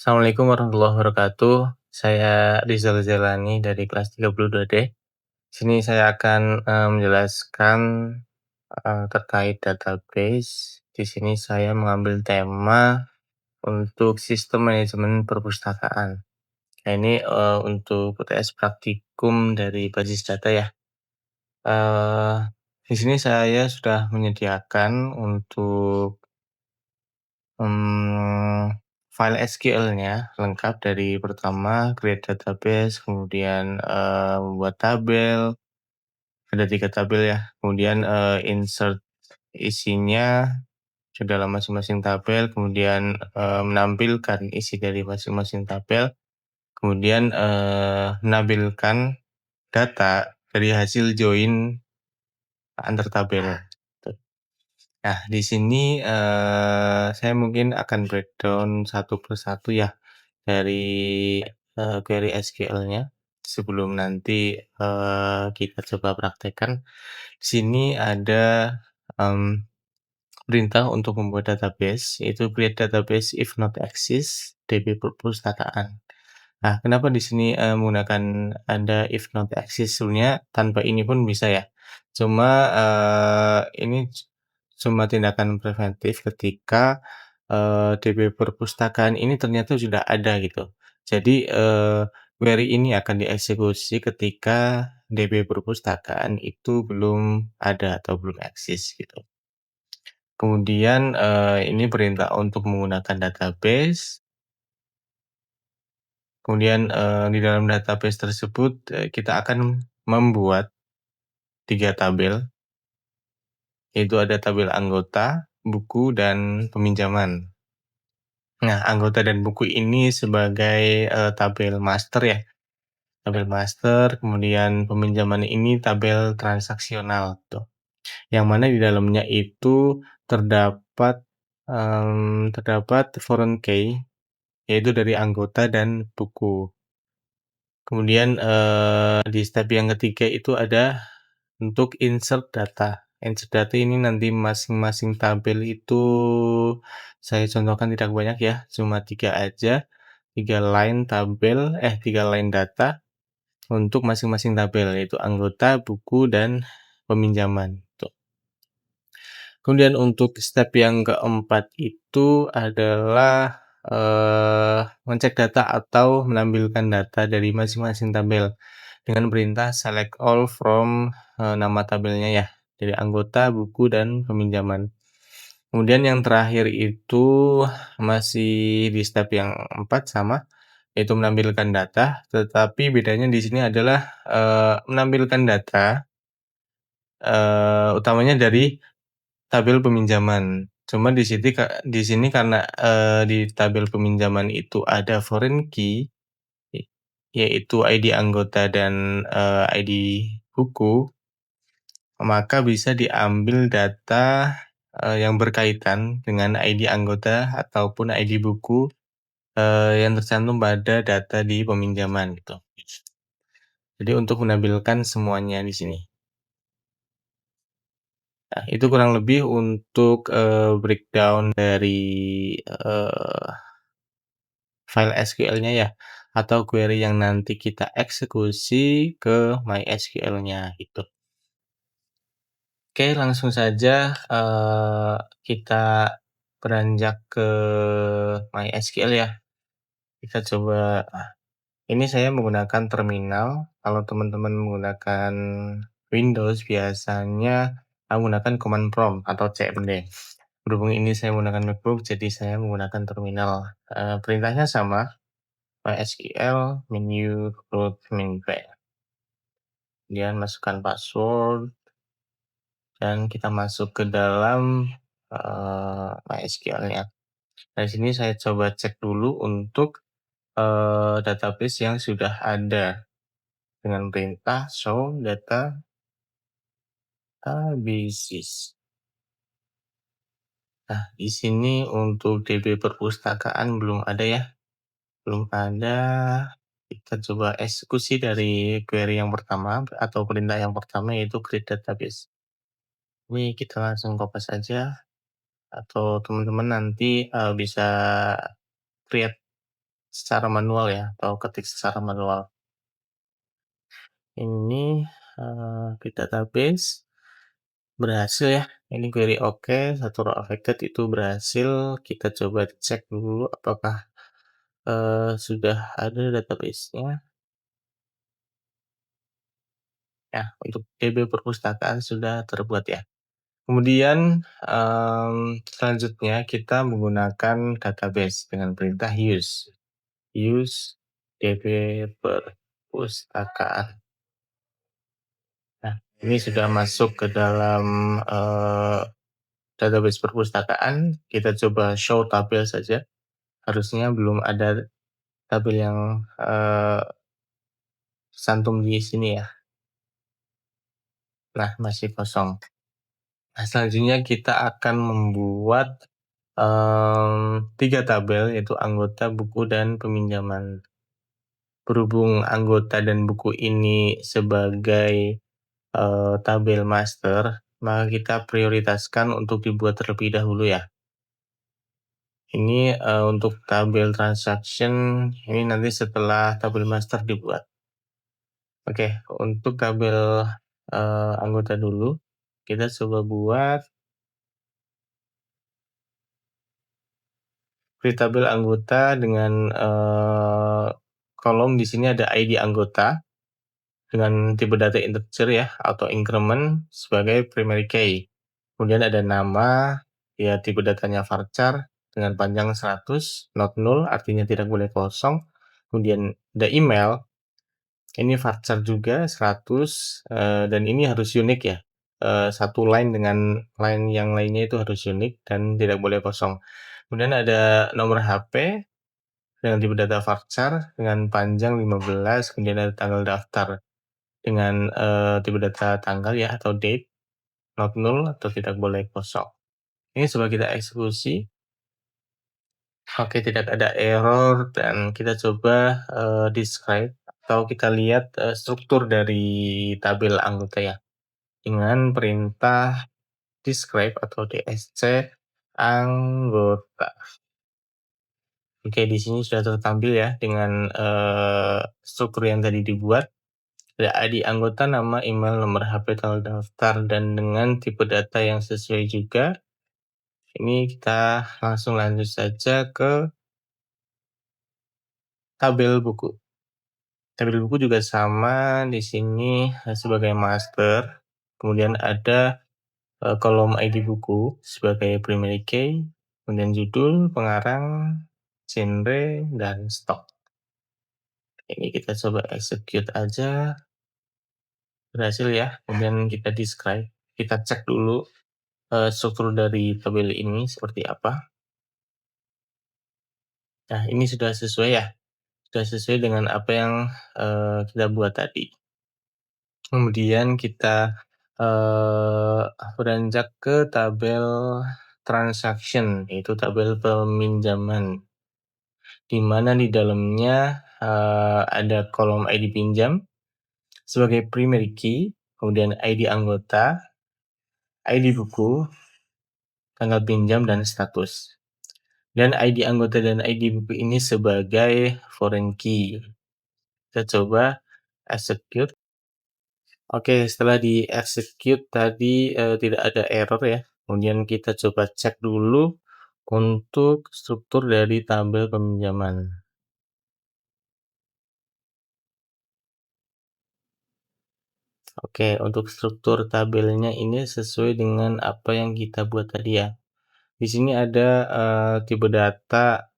Assalamualaikum warahmatullahi wabarakatuh. Saya Rizal Jalani dari kelas 32D. Sini saya akan, menjelaskan, terkait database. Di sini saya mengambil tema untuk sistem manajemen perpustakaan. Nah ini, untuk UTS praktikum dari basis data ya. Eee, di sini saya sudah menyediakan untuk file SQL-nya lengkap dari pertama create database, kemudian, membuat tabel, ada 3 tabel ya, kemudian, insert isinya ke dalam masing-masing tabel, kemudian, menampilkan isi dari masing-masing tabel, kemudian, menampilkan data dari hasil join antar tabel, gitu. Nah, di sini, saya mungkin akan breakdown satu persatu ya, dari, query SQL-nya, sebelum nanti, kita coba praktekkan. Di sini ada, mmm, perintah untuk membuat database, yaitu create database if not exist, DB perpustakaan. Nah, kenapa di sini, menggunakan ada if not exist, sebenarnya tanpa ini pun bisa ya. Cuma, ini cuma tindakan preventif ketika, DB perpustakaan ini ternyata sudah ada gitu. Jadi, query ini akan dieksekusi ketika DB perpustakaan itu belum ada atau belum eksis gitu. Kemudian, ini perintah untuk menggunakan database. Kemudian, di dalam database tersebut, kita akan membuat 3 tabel, yaitu ada tabel anggota, buku, dan peminjaman. Nah, anggota dan buku ini sebagai, tabel master ya, tabel master, kemudian peminjaman ini tabel transaksional tuh, yang mana di dalamnya itu terdapat, terdapat foreign key, yaitu dari anggota dan buku. Kemudian, di step yang ketiga itu ada untuk insert data. Insert data ini nanti masing-masing tabel itu saya contohkan tidak banyak ya, cuma 3 aja, 3 line tabel 3 line data untuk masing-masing tabel, yaitu anggota, buku, dan peminjaman, tuh. Kemudian untuk step yang keempat itu adalah, mengecek data atau menampilkan data dari masing-masing tabel dengan perintah select all from, nama tabelnya ya, dari anggota, buku, dan peminjaman. Kemudian yang terakhir itu masih di step yang 4 sama, yaitu menampilkan data, tetapi bedanya di sini adalah, menampilkan data, utamanya dari tabel peminjaman. Cuma di sini karena, di tabel peminjaman itu ada foreign key, yaitu ID anggota dan, ID buku, maka bisa diambil data, yang berkaitan dengan ID anggota ataupun ID buku, yang tercantum pada data di peminjaman gitu. Jadi untuk menampilkan semuanya di sini. Nah, itu kurang lebih untuk, breakdown dari, file SQL-nya ya, atau query yang nanti kita eksekusi ke MySQL-nya gitu. Oke, langsung saja, kita beranjak ke MySQL ya. Kita coba ini saya menggunakan terminal, kalau teman-teman menggunakan Windows biasanya menggunakan command prompt atau CMD. Berhubung ini saya menggunakan MacBook, jadi saya menggunakan terminal. Perintahnya sama, MySQL menu root min v. Kemudian masukkan password dan kita masuk ke dalam, MySQL-nya. Nah, di sini saya coba cek dulu untuk, database yang sudah ada dengan perintah show databases. Nah, di sini untuk DB perpustakaan belum ada ya, belum ada. Kita coba eksekusi dari query yang pertama atau perintah yang pertama yaitu create database. Ini kita langsung copy saja atau teman-teman nanti, bisa create secara manual ya, atau ketik secara manual. Ini, di database berhasil ya, ini query oke, satu row affected itu berhasil. Kita coba cek dulu apakah, sudah ada database-nya. Ya, untuk DB perpustakaan sudah terbuat ya. Kemudian, selanjutnya kita menggunakan database dengan perintah use DB perpustakaan. Nah, ini sudah masuk ke dalam, database perpustakaan. Kita coba show tabel saja, harusnya belum ada tabel yang, tercantum di sini ya. Nah, masih kosong. Nah, selanjutnya kita akan membuat 3 tabel, yaitu anggota, buku, dan peminjaman. Berhubung anggota dan buku ini sebagai, tabel master, maka kita prioritaskan untuk dibuat terlebih dahulu ya. Ini, untuk tabel transaction, ini nanti setelah tabel master dibuat. Oke, untuk tabel, anggota dulu, kita coba buat create tabel anggota dengan, kolom di sini ada ID anggota dengan tipe data integer ya atau increment sebagai primary key. Kemudian ada nama, ya tipe datanya varchar dengan panjang 100, not null artinya tidak boleh kosong. Kemudian ada email, ini varchar juga 100, dan ini harus unik ya. Satu line dengan line yang lainnya itu harus unik dan tidak boleh kosong. Kemudian ada nomor HP dengan tipe data varchar dengan panjang 15, kemudian ada tanggal daftar dengan, tipe data tanggal ya atau date, not null atau tidak boleh kosong. Ini coba kita eksekusi. Oke, tidak ada error dan kita coba, describe atau kita lihat, struktur dari tabel anggota ya, dengan perintah describe atau DSC anggota. Oke, di sini sudah tertampil ya dengan, struktur yang tadi dibuat. Ada ID anggota, nama, email, nomor HP, tanggal daftar, dan dengan tipe data yang sesuai juga. Ini kita langsung lanjut saja ke tabel buku. Tabel buku juga sama di sini, sebagai master. Kemudian ada, kolom ID buku sebagai primary key, kemudian judul, pengarang, genre, dan stok. Ini kita coba execute aja. Berhasil ya. Kemudian kita describe. Kita cek dulu, struktur dari tabel ini seperti apa. Nah, ini sudah sesuai ya. Sudah sesuai dengan apa yang, kita buat tadi. Kemudian kita, beranjak ke tabel transaction, yaitu tabel peminjaman. Di mana di dalamnya, ada kolom ID pinjam sebagai primary key, kemudian ID anggota, ID buku, tanggal pinjam, dan status. Dan ID anggota dan ID buku ini sebagai foreign key. Kita coba execute. Oke, setelah di-execute tadi, tidak ada error ya. Kemudian kita coba cek dulu untuk struktur dari tabel peminjaman. Oke, untuk struktur tabelnya ini sesuai dengan apa yang kita buat tadi ya. Di sini ada, tipe data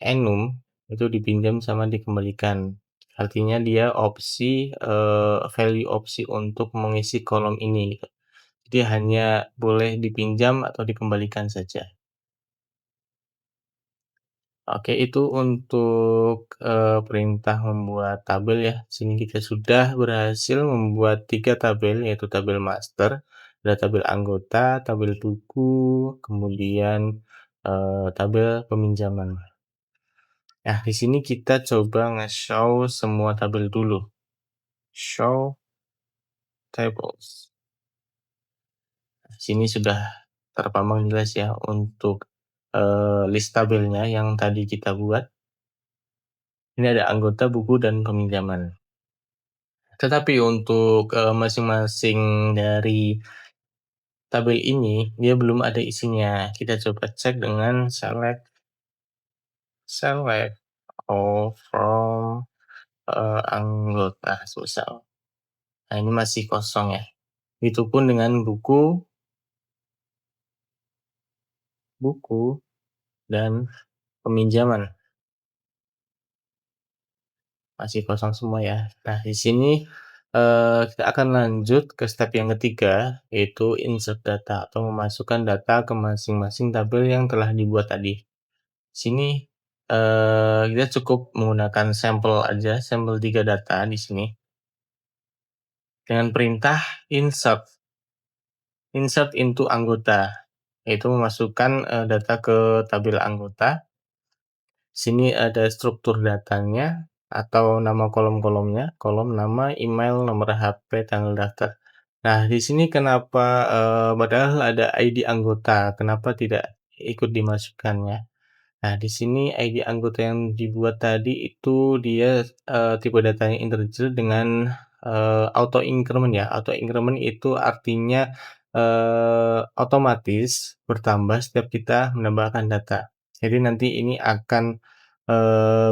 enum, itu dipinjam sama dikembalikan. Artinya dia opsi, value opsi untuk mengisi kolom ini gitu. Jadi hanya boleh dipinjam atau dikembalikan saja. Oke, itu untuk, perintah membuat tabel ya. Sini kita sudah berhasil membuat 3 tabel, yaitu tabel master, ada tabel anggota, tabel buku, kemudian, tabel peminjaman. Nah, di sini kita coba nge-show semua tabel dulu. Show tables. Di sini sudah terpampang jelas ya untuk, list tabelnya yang tadi kita buat. Ini ada anggota, buku, dan peminjaman. Tetapi untuk, masing-masing dari tabel ini, dia belum ada isinya. Kita coba cek dengan select all from, anggota, misal. Nah, ini masih kosong ya. Begitupun dengan buku, dan peminjaman. Masih kosong semua ya. Nah, di sini, kita akan lanjut ke step yang ketiga, yaitu insert data atau memasukkan data ke masing-masing tabel yang telah dibuat tadi. Sini, kita cukup menggunakan sampel aja, sampel 3 data di sini. Dengan perintah insert into anggota, yaitu memasukkan, data ke tabel anggota. Sini ada struktur datanya atau nama kolom-kolomnya, kolom nama, email, nomor HP, tanggal daftar. Nah, di sini kenapa, padahal ada ID anggota, kenapa tidak ikut dimasukkannya? Nah, di sini ID anggota yang dibuat tadi itu dia, tipe datanya integer dengan, auto increment ya. Auto increment itu artinya, otomatis bertambah setiap kita menambahkan data. Jadi nanti ini akan,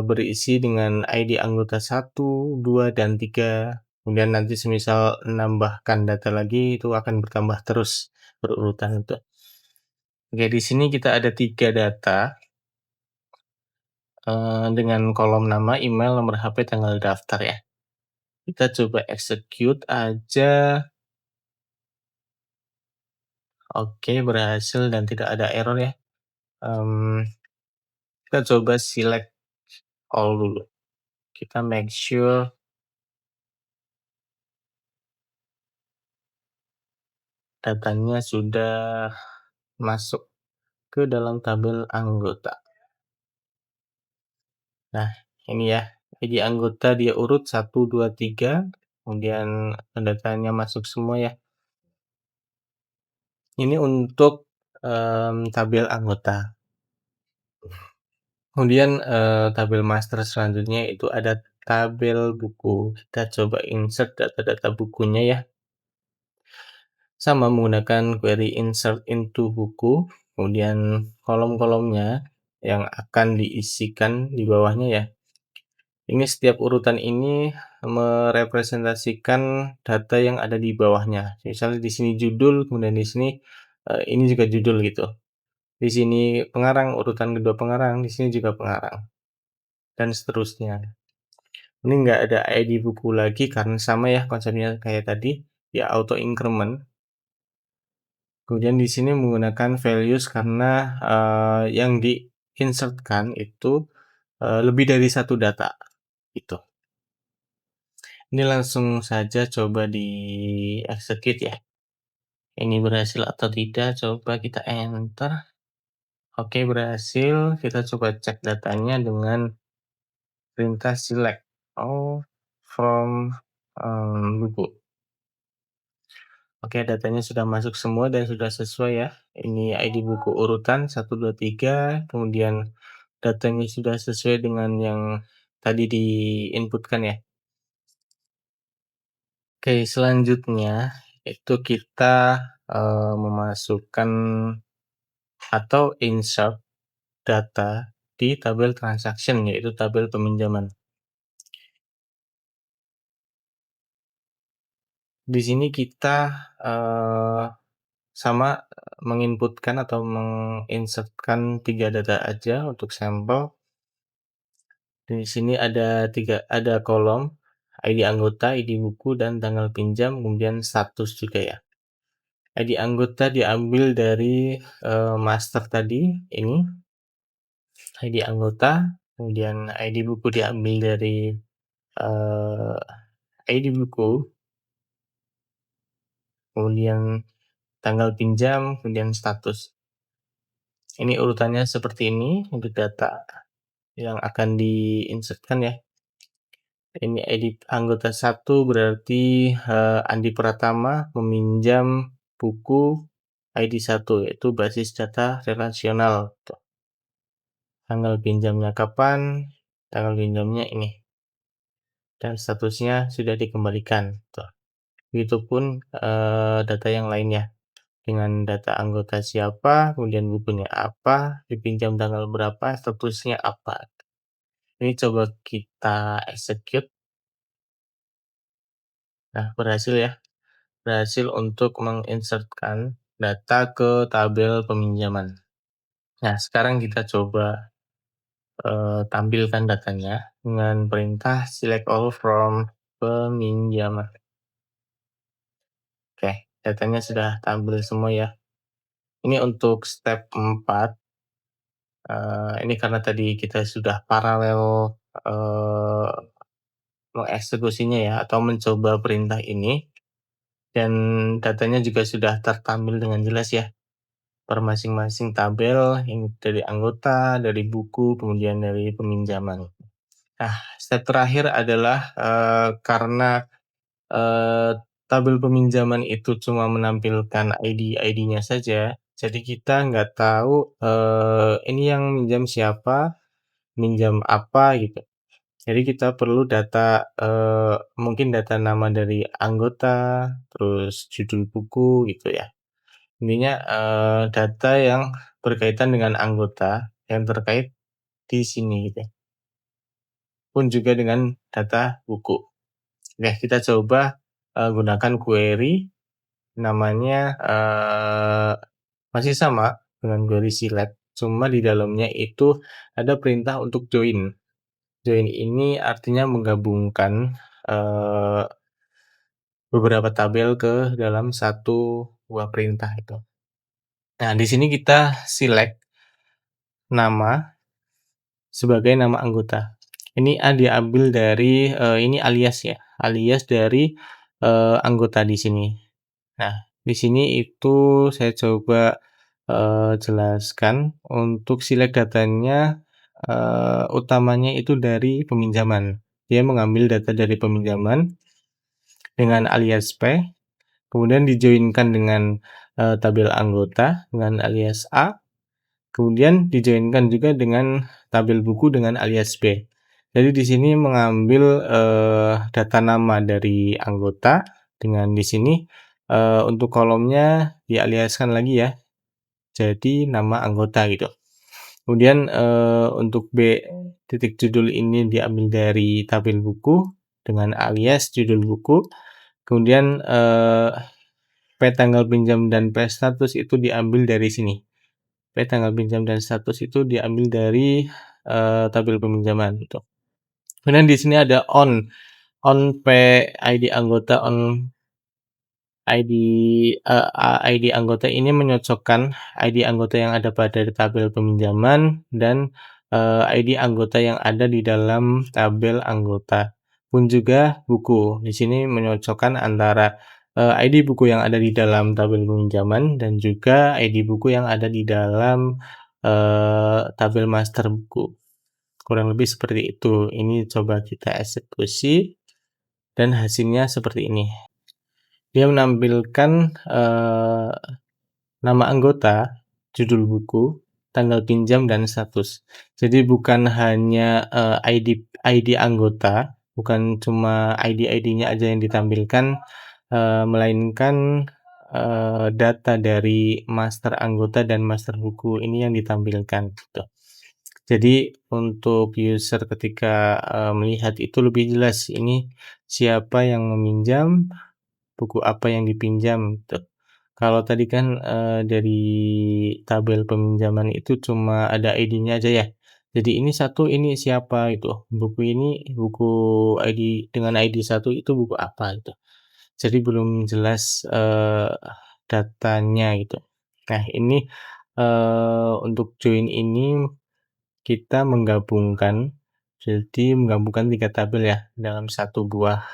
berisi dengan ID anggota 1, 2, dan 3. Kemudian nanti semisal menambahkan data lagi itu akan bertambah terus berurutan itu. Oke, di sini kita ada 3 data. Dengan kolom nama, email, nomor HP, tanggal daftar ya. Kita coba execute aja. Oke, berhasil dan tidak ada error ya. Kita coba select all dulu. Kita make sure datanya sudah masuk ke dalam tabel anggota. Nah, ini ya, ID anggota dia urut 1, 2, 3, kemudian datanya masuk semua ya. Ini untuk, tabel anggota. Kemudian, tabel master selanjutnya itu ada tabel buku. Kita coba insert data-data bukunya ya. Sama menggunakan query insert into buku, kemudian kolom-kolomnya yang akan diisikan di bawahnya ya. Ini setiap urutan ini merepresentasikan data yang ada di bawahnya. Misalnya di sini judul, kemudian di sini, ini juga judul gitu. Di sini pengarang, urutan kedua pengarang, di sini juga pengarang, dan seterusnya. Ini nggak ada ID buku lagi karena sama ya konsepnya kayak tadi, ya auto increment. Kemudian di sini menggunakan values karena, yang di-insertkan itu, lebih dari satu data, gitu. Ini langsung saja coba di-execute ya. Ini berhasil atau tidak, coba kita enter. Oke, berhasil. Kita coba cek datanya dengan perintah select all from, buku. Oke, datanya sudah masuk semua dan sudah sesuai ya. Ini ID buku urutan 1, 2, 3, kemudian datanya sudah sesuai dengan yang tadi di-input-kan ya. Oke, selanjutnya itu kita, memasukkan atau insert data di tabel transaction, yaitu tabel peminjaman. Di sini kita, sama menginputkan atau menginsertkan 3 data aja untuk sampel. Di sini ada kolom ID anggota, ID buku, dan tanggal pinjam, kemudian status juga ya. ID anggota diambil dari, master tadi ini, ID anggota, kemudian ID buku diambil dari, ID buku, kemudian tanggal pinjam, kemudian status. Ini urutannya seperti ini untuk data yang akan diinsertkan ya. Ini ID anggota 1 berarti, Andi Pratama meminjam buku ID 1, yaitu basis data relasional. Tanggal pinjamnya kapan, tanggal pinjamnya ini, dan statusnya sudah dikembalikan, tuh. Begitupun, data yang lainnya, dengan data anggota siapa, kemudian bukunya apa, dipinjam tanggal berapa, statusnya apa. Ini coba kita execute. Nah, berhasil ya, berhasil untuk menginsertkan data ke tabel peminjaman. Nah, sekarang kita coba tampilkan datanya dengan perintah select all from peminjaman. Oke, datanya sudah tampil semua ya. Ini untuk step 4. Ini karena tadi kita sudah paralel eee, mengeksekusinya ya, atau mencoba perintah ini, dan datanya juga sudah tertampil dengan jelas ya, per masing-masing tabel yang dari anggota, dari buku, kemudian dari peminjaman. Nah, step terakhir adalah, karena, eee, tabel peminjaman itu cuma menampilkan ID-nya saja, jadi kita nggak tahu, ini yang minjam siapa, minjam apa, gitu. Jadi kita perlu data, mungkin data nama dari anggota, terus judul buku, gitu ya. Intinya, data yang berkaitan dengan anggota yang terkait di sini, gitu ya. Pun juga dengan data buku. Oke, kita coba, gunakan query namanya, masih sama dengan query select, cuma di dalamnya itu ada perintah untuk join. Join ini artinya menggabungkan, beberapa tabel ke dalam satu buah perintah itu. Nah, di sini kita select nama sebagai nama anggota. Ini diambil dari, ini alias ya, alias dari, anggota di sini. Nah, di sini itu saya coba, jelaskan untuk select datanya, utamanya itu dari peminjaman. Dia mengambil data dari peminjaman dengan alias P, kemudian dijoinkan dengan, tabel anggota dengan alias A, kemudian dijoinkan juga dengan tabel buku dengan alias B. Jadi di sini mengambil, data nama dari anggota dengan di sini, untuk kolomnya dialiaskan lagi ya, jadi nama anggota gitu. Kemudian, untuk B titik judul ini diambil dari tabel buku dengan alias judul buku. Kemudian, P tanggal pinjam dan P status itu diambil dari sini. P tanggal pinjam dan status itu diambil dari, tabel peminjaman gitu. Kemudian di sini ada on P ID anggota, on ID, ID anggota ini menyocokkan ID anggota yang ada pada tabel peminjaman dan, ID anggota yang ada di dalam tabel anggota. Pun juga buku. Di sini menyocokkan antara, ID buku yang ada di dalam tabel peminjaman dan juga ID buku yang ada di dalam, tabel master buku. Kurang lebih seperti itu. Ini coba kita eksekusi dan hasilnya seperti ini. Dia menampilkan, nama anggota, judul buku, tanggal pinjam, dan status. Jadi bukan hanya, ID anggota, bukan cuma ID-nya aja yang ditampilkan, melainkan, data dari master anggota dan master buku ini yang ditampilkan, gitu. Jadi untuk user ketika, melihat itu lebih jelas, ini siapa yang meminjam, buku apa yang dipinjam, gitu. Kalau tadi kan, dari tabel peminjaman itu cuma ada ID-nya aja ya. Jadi ini satu, ini siapa gitu, buku ini, buku ID dengan ID satu itu buku apa gitu. Jadi belum jelas, datanya gitu. Nah ini, untuk join ini kita menggabungkan, jadi menggabungkan 3 tabel ya dalam satu buah,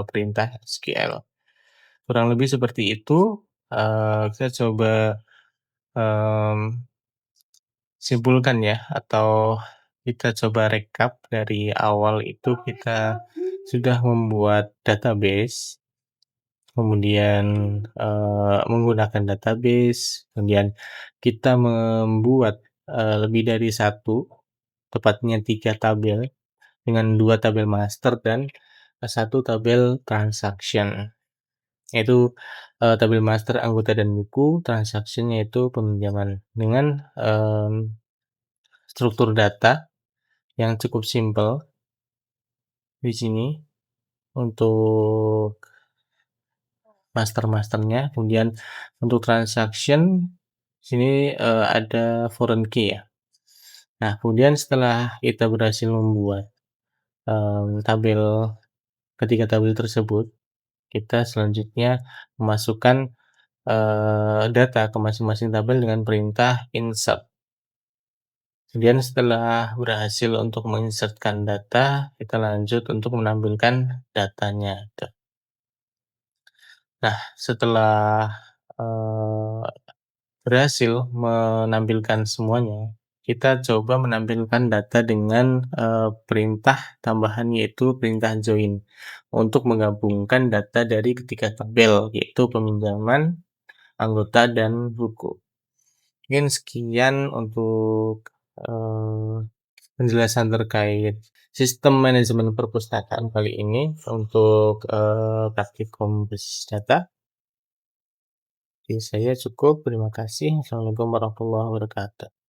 perintah SQL. Kurang lebih seperti itu, kita coba, mmm, simpulkan ya, atau kita coba rekap dari awal itu kita sudah membuat database, kemudian, menggunakan database, kemudian kita membuat, lebih dari satu, tepatnya 3 tabel. dengan 2 tabel master dan 1 tabel transaction. Yaitu, tabel master anggota dan buku, transaction yaitu peminjaman. Dengan, struktur data yang cukup simpel di sini untuk master-masternya, kemudian untuk transaction sini, ada foreign key ya. Nah, kemudian setelah kita berhasil membuat, tabel ketiga tabel tersebut, kita selanjutnya memasukkan, data ke masing-masing tabel dengan perintah insert. Kemudian setelah berhasil untuk menginsertkan data, kita lanjut untuk menampilkan datanya, gitu. Nah, setelah, eee, berhasil menampilkan semuanya, kita coba menampilkan data dengan, perintah tambahan yaitu perintah join, untuk menggabungkan data dari ketiga tabel, yaitu peminjaman, anggota, dan buku. Mungkin sekian untuk, penjelasan terkait sistem manajemen perpustakaan kali ini untuk, praktikum berbasis data. Dari saya cukup, terima kasih. Assalamualaikum warahmatullahi wabarakatuh.